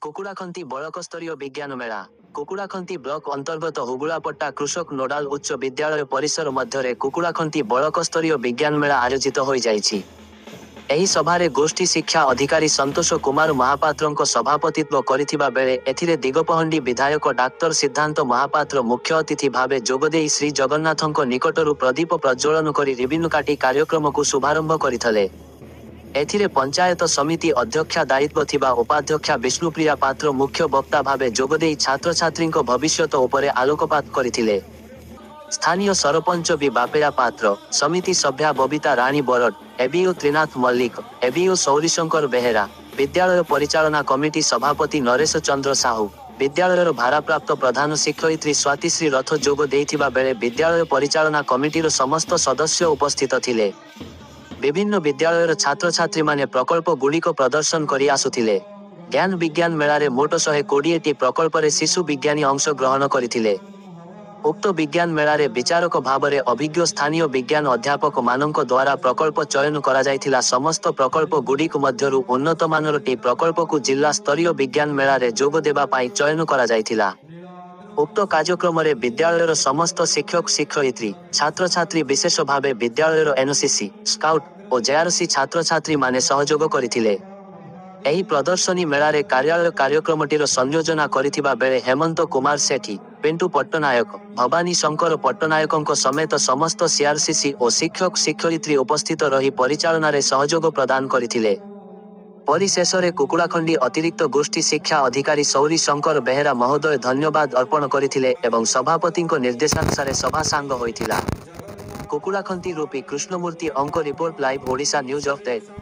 कुकुड़ाखंती बड़क स्तरीय विज्ञान मेला कुकुड़ाखंती ब्लॉक अंतर्गत हुगुड़ापट्टा कृषक नोडाल उच्च विद्यालय परिसर मध्य कुकुड़ाखंती बड़क स्तरीय विज्ञान मेला आयोजित हो जाइछि। एही सभारे गोष्ठी शिक्षा अधिकारी संतोष कुमार महापात्र सभापतित्व करिथिबा बेले एथिरे दिगपहंडी विधायक डाक्टर सिद्धांत महापात्र मुख्य अतिथि भावे जोगदेई श्री जगन्नाथଙ୍କ निकटरू प्रदीप प्रज्वलन करी रिबिन काटी कार्यक्रम को शुभारंभ करिथले। एथिरे पंचायत समिति अध्यक्षा दायित्व थिबा उपाध्यक्षा विष्णुप्रिया पात्र मुख्य वक्ता भावे जोगदेई छात्र छात्री भविष्यत उपरे आलोकपात करिथिले। स्थानीय सरपंच बी बापेरा पात्र, समिति सभ्या बबिता राणी बरड, एबीओ त्रिनाथ मल्लिक, एबीओ सौरीशंकर बेहेरा, विद्यालय परिचालना कमिटी सभापति नरेश चंद्र साहू, विद्यालयर भाराप्राप्त प्रधान शिक्षयित्री स्वातिश्री रथ जोग देइथिबा बेले विद्यालय परिचालना कमिटीर समस्त सदस्य उपस्थित थिले। विभिन्न विद्यालयर छात्र छात्री माने प्रकल्प गुड़िक प्रदर्शन करी आसुथिले। ज्ञान विज्ञान मेलारे मोट 120टी प्रकल्परे शिशु विज्ञानी अंश ग्रहण करिथिले। उक्त विज्ञान मेलारे विचारक भावरे अभिज्ञ स्थानीय विज्ञान अध्यापक मानक द्वारा प्रकल्प चयन करा जायथिला। समस्त प्रकल्प गुड़िक मध्यरु उन्नत मानरटी प्रकल्प को जिला स्तरीय विज्ञान मेलारे जोग देबा पाई चयन करा जायथिला। उक्त कार्यक्रम रे विद्यालयर समस्त शिक्षक शिक्षयित्री छात्र छात्री विशेष भावे विद्यालयर एनसीसी स्काउट और जेआरसी छात्र छात्री माने सहयोग करिथिले। एही प्रदर्शनी मेलारे कार्यालय कार्यक्रमटीर संयोजना करिथिबा बेले हेमंत कुमार सेठी, पिंटू पट्टनायक, भवानी शंकर पट्टनायक समेत समस्त सीआरसीसी और शिक्षक शिक्षयित्री उपस्थित रही परिचालना रे सहयोग प्रदान करिथिले। परिशेषरे कुकुड़ाखंडी अतिरिक्त गोष्ठी शिक्षा अधिकारी सौरी शंकर बेहेरा महोदय धन्यवाद अर्पण करिथिले एवं सभापति निर्देशानुसार सभा सांग होइथिला। कुकुड़ाखंती रूपी कृष्णमूर्ति अंक report live Odisha news update.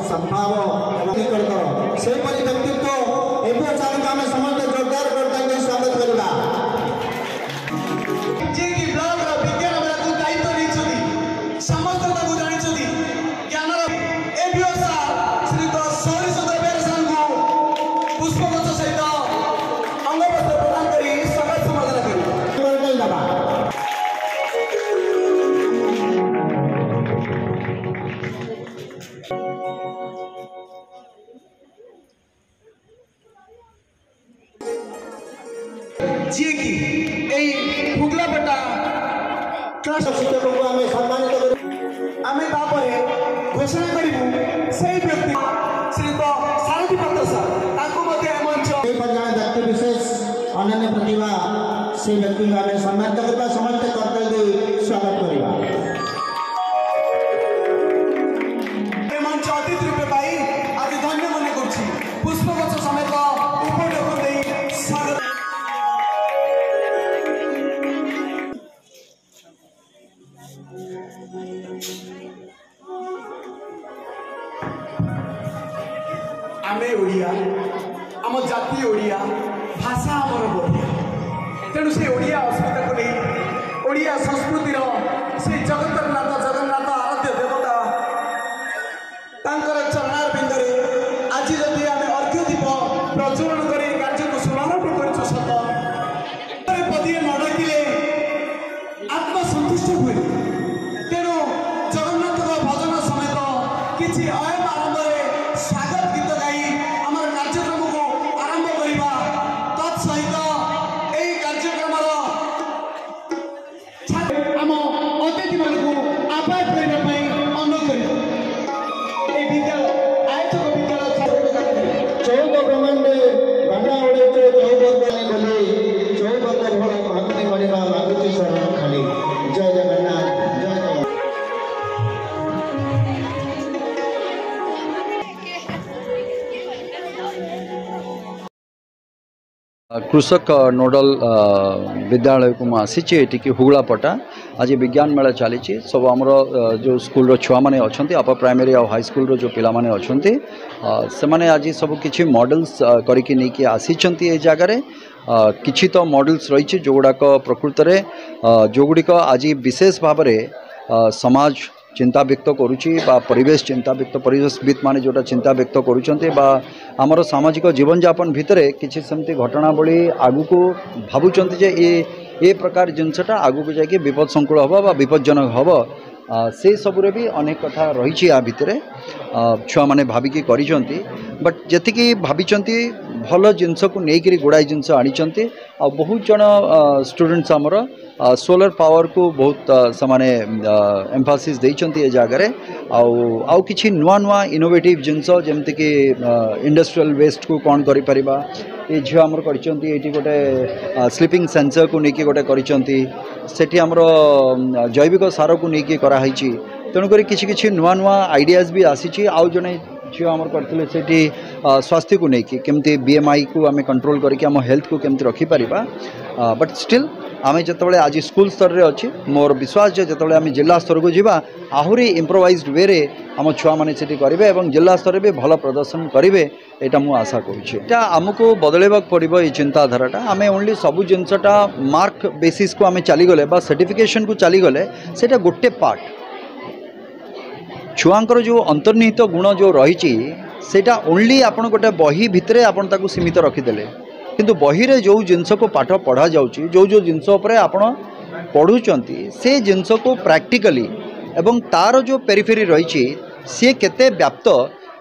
संभाव व्यक्तित्व एवं चालक आम समस्त जोरदार जी की ए हुगलापटा क्लास शिक्षक को हमें सम्मानित कर हमें तापर घोषणा करिबु सही व्यक्ति श्री तो सारथी पत्र सर ताको मध्ये मंच ए प्रकार व्यक्ति विशेष अनन्य प्रतिभा से व्यक्ति को हमें सम्मानित करता समस्त कर्तव्य दे स्वागत करिबा ए मंच अतिथि रूपे पाई आज धन्य मन करछि पुष्पगुच्छ समेत उपडक दे स्वागत आमे ओडिया आम जाति ओडिया भाषा आमर बढ़िया तेणु से ओडिया अस्मिता को नहीं ओडिया संस्कृतिर से जगतरनाथ जगन्नाथ आराध्य देवता तांकर चरणार बिंदरे आज जदि आमे अर्घ्य दीप प्रज्वलन कर कार्य को शुभारंभ कर सत पदिए न डाकिले आत्मसंतुष्ट हुए तेणु जगन्नाथ भजन समेत किसी अयम आरंभ स्वागत गीत गाई आमर कार्यक्रम को आरंभ करवा तत्सहित यही कार्यक्रम आम अतिथि मान आबाद करने अनुरोध कर विद्यालय आयोजक विद्यालय चौक ब्रह्मांडे बांडा उड़े चौक गले चौक भल भक्ति करवा मागुची शरण खाली जय जगन्नाथ जय जगन्नाथ। कृषक नोडल विद्यालय को मुझे ये हुगलापटा आज विज्ञान मेला चली सब आमर जो स्कूल छुआ मैंने अच्छा अपर प्राइमरी और हाई स्कूल जो पिला माने अच्छा से माने आज सब किसी मॉडल्स करके नहीं आसी जगार किसी तो मॉडल्स रही जोगुड़ाक प्रकृत में जोगुड़िक आज विशेष भाव में समाज चिंता व्यक्त करुच्ची परिवेश चिंता व्यक्त परिवेशविद माने जोटा चिंता व्यक्त करुँच आमर सामाजिक जीवन यापन भितर किसी सेमती घटनावली आगु को भावुं जे ए प्रकार जिनसटा आगु को जाकि विपद संकुल हम विपज्जनक हम से सबुरे भी अनेक कथा रही आ भितर छुआ मैंने भाविकी करिसेंती बट जेतिकी भाविचंती भल जिनस को लेकिन गुड़ाई जिनस आनी आ बहुत जन स्टूडेंट्स आमर सोलर पावर को बहुत समाने एम्फासिस देइचंती ए जगार आउ किछि नुआ नुआ इनोवेटिव जिनस जमती कि इंडस्ट्रियल वेस्ट को कौन करि परिबा ये झियो आमर करिचंती एटी गोटे स्लीपिंग सेंसर को लेकिन गोटे करिचंती सेठी आमर जैविक सार को लेकिन कराई तेणुक किसी नुआ नुआ आइडियाज भी आसी आउ जने झील आमर करते सेठी स्वास्थ्य को लेकिन केमती BMI को आम कंट्रोल करके आम हेल्थ को केमती रखिपर बट स्टिल आम जिते आज स्कूल स्तर में अच्छी मोर विश्वास जो आम जिला स्तर को जावा आहरी इम्प्रोवाइज्ड वे रे आम छुआ मैंने करेंगे और जिला स्तर में भल प्रदर्शन करेंगे यहाँ मुझे आशा करुँचा आमको बदलवा पड़ो ये चिंताधाराटा आम ओनली सबू जिनसटा मार्क बेसिस को आम चलीगले सर्टिफिकेशन को चलीगले से गोटे पार्ट छुआंकर जो अंतर्निहित गुण जो रही सेटा ओनली आपन गोटे बही भितरे आपन ताकू सीमित रखीदे किंतु बही रे जो जिनस को पाठ पढ़ा जाउची जो जिनस उपरे आपन पढ़ुचंती से जिनस को प्रैक्टिकली एवं तार जो पेरिफेरी रही सी केते व्याप्त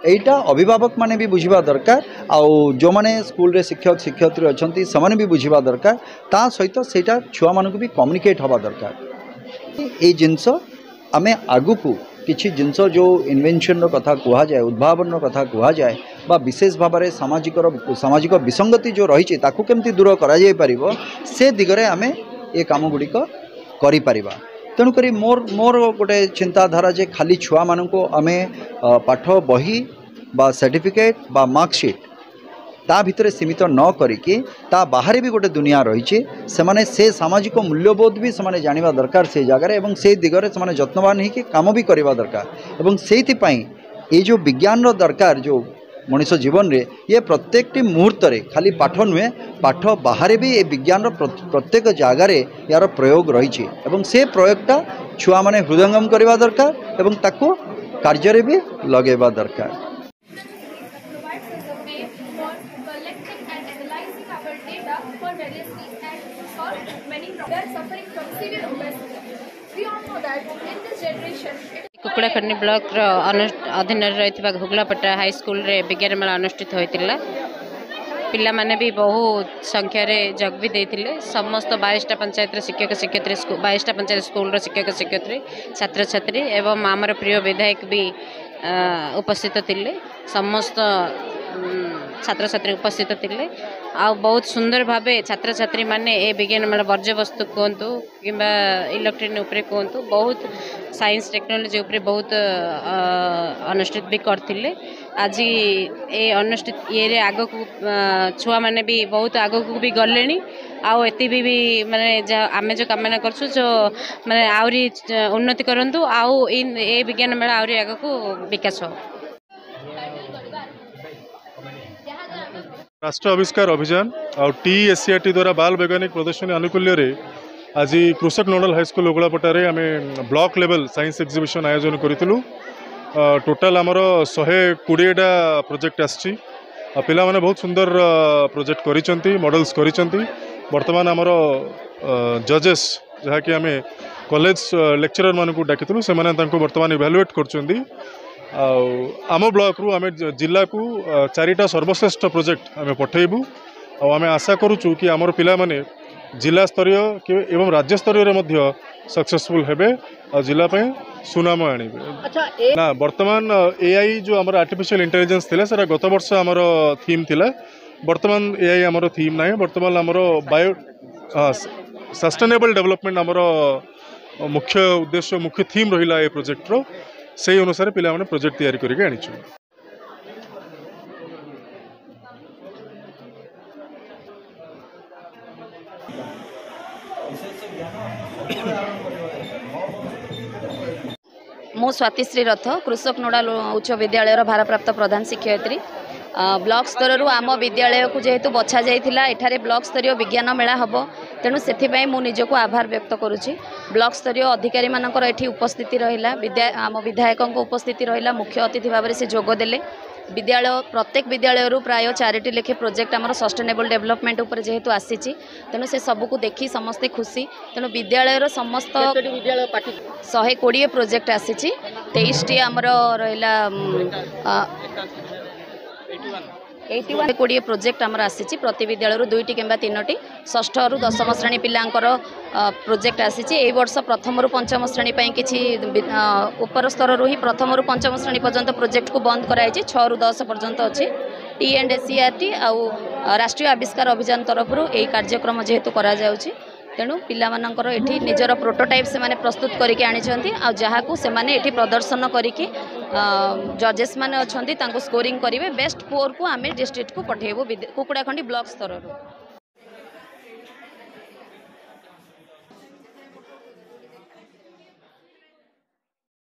एटा अभिभावक माने भी बुझिबा दरकार आउ जो माने स्कूल रे शिक्षक शिक्षयित्री अछंती समाने भी बुझिबा दरकार ता सहित सेटा छुआ मानकु भी कम्युनिकेट हवा दरकार ए जिनस आमे आगु को किछि जिनस जो इन्वेंशन कथा कह जाए उद्भावन कथा कह जाए बा विशेष भाव में सामाजिक विसंगति जो रही ताकू केमती दूर करा जाय परिबो से दिगरे आमे ए काम गुड़िक करि परिबा तेणुक मोर मोर गोटे चिंताधारा जे खाली छुआ मानको आमे पाठ बही बा सर्टिफिकेट बा मार्कशीट ता भितर सीमित न करिकी ता बाहर भी गोटे दुनिया रही से सामाजिक मूल्यबोध भी से जानिबा दरकार से जगार एवं से दिगरे से जत्नवान ही काम भी करवा दरकार एवं से ये जो विज्ञान दरकार जो मनुष्य जीवन रे ये प्रत्येक मुहूर्त रे खाली पाठ नुहे पाठ बाहर भी ये विज्ञान प्रत्येक जगार यार प्रयोग रही से प्रयोगटा छुआ मैंने हृदयंगम करवा दरकार एवं ताको कार्य भी लगेबा दरकार। कुकुड़ाखंडी ब्लॉक अधीन रही हुगलापटा हाई स्कूल रे विज्ञान मेला अनुष्ठित होता पिला माने भी बहुत संख्यार जग भी देते समस्त 22टा पंचायत शिक्षक शिक्षयित्री 22टा पंचायत स्कूल शिक्षक शिक्षयित्री छात्र छात्री एवं आमर प्रिय विधायक भी उपस्थित थिले समस्त छात्र छात्री उपस्थित थिले आ बहुत सुंदर भावे छात्र छात्री माने ए विज्ञान मेला वर्ज्य वस्तु कहतु कि इलेक्ट्रोनिक उपरे कहतु बहुत साइंस टेक्नोलॉजी उपरे बहुत अनुष्ठित भी करथिले आज ए अनुष्ठित ये आग को छुआ माने भी बहुत आग को भी गले आउ एति भी माने आमे जो कामना करछु जो माने आउरी उन्नति करंतु आउ इन ए विज्ञान मेला आउरी आग को विकास हो। राष्ट्र आविष्कार अभियान और TSCRT द्वारा बाल वैज्ञानिक प्रदर्शनी आनुकूल्य आज कृषक नोडल हाईस्कल ओगलापटार आम ब्लॉक लेवल साइंस एक्जिबिशन आयोजन करूँ। टोटाल आमर 120टा प्रोजेक्ट आसी पिला माने बहुत सुंदर प्रोजेक्ट करिसेंती मॉडल्स करिसेंती। वर्तमान आमर जजेस जहाँकि आम कॉलेज लेक्चरर मानक डाकिलु से वर्तमान इवैल्यूएट करछंती। आम ब्लॉक रु आम जिला को 4टा सर्वश्रेष्ठ प्रोजेक्ट आम पठेबू आम आशा करुचु कि आमर पिला माने जिला स्तरीय एवं राज्य स्तरीय सक्सेसफुल हेबे और जिला पे सुनाम आनिबे। ना वर्तमान AI जो आमर आर्टिफिशियल इंटेलिजेंस थिला सेरा गत वर्ष आमर थीम थिला। वर्तमान AI आमर थीम नाही। वर्तमान आमर बायो सस्टेनेबल डेवलपमेंट आमर मुख्य उद्देश्य मुख्य थीम रहिला ए प्रोजेक्ट रो से अनुसार पिला माने प्रोजेक्ट तैयारी करके आनिछु। मु स्वातिश्री रथ कृषक नोडाल उच्च विद्यालय भारप्राप्त प्रधान शिक्षयित्री ब्लॉक स्तर आम विद्यालय को जेहेतु बछा जाइथिला एठारे ब्लॉक स्तरीय विज्ञान मेला हम तेणु से मु निजको आभार व्यक्त करुच्ची। ब्लॉक स्तरीय अधिकारी मानकर एठी उपस्थिति रहिला आम विधायक उपस्थिति रहिला मुख्य अतिथि भाव से जोगदेले। विद्यालय प्रत्येक विद्यालय प्राय 4टी लेखे प्रोजेक्ट आमर सस्टेनेबल डेवलपमेंट उपर जेहेतु आसी तेणु से सबको देखी समस्ते खुशी। तेणु विद्यालय समस्त 120 प्रोजेक्ट आसी 23टी आमर रहिला 81 प्रोजेक्ट आमर आसी प्रति विद्यालय 2टी किंबा 3टी 6ठ रु 10म श्रेणी पिलांकर प्रोजेक्ट आसी। ए वर्ष प्रथम रु पंचम श्रेणी किछि ऊपर स्तर रु ही प्रथम रु पंचम श्रेणी पर्यंत प्रोजेक्ट को बंद कराई 6 रु 10 पर्यंत अच्छी TSCRT आउ राष्ट्रीय आविष्कार अभियान तरफ यही कार्यक्रम जेहेतु करा जाउछि तेणु पिलामानंकर एठी निजर प्रोटोटाइप से माने प्रस्तुत करके आनिछंती आ जहाकू से माने एठी प्रदर्शन करके जजेस माने अछंती तांको स्कोरिंग करिवे बेस्ट 4 को आमे डिस्ट्रिक्ट को पठेबो कुकुड़ाखंडी ब्लॉक स्तर रो।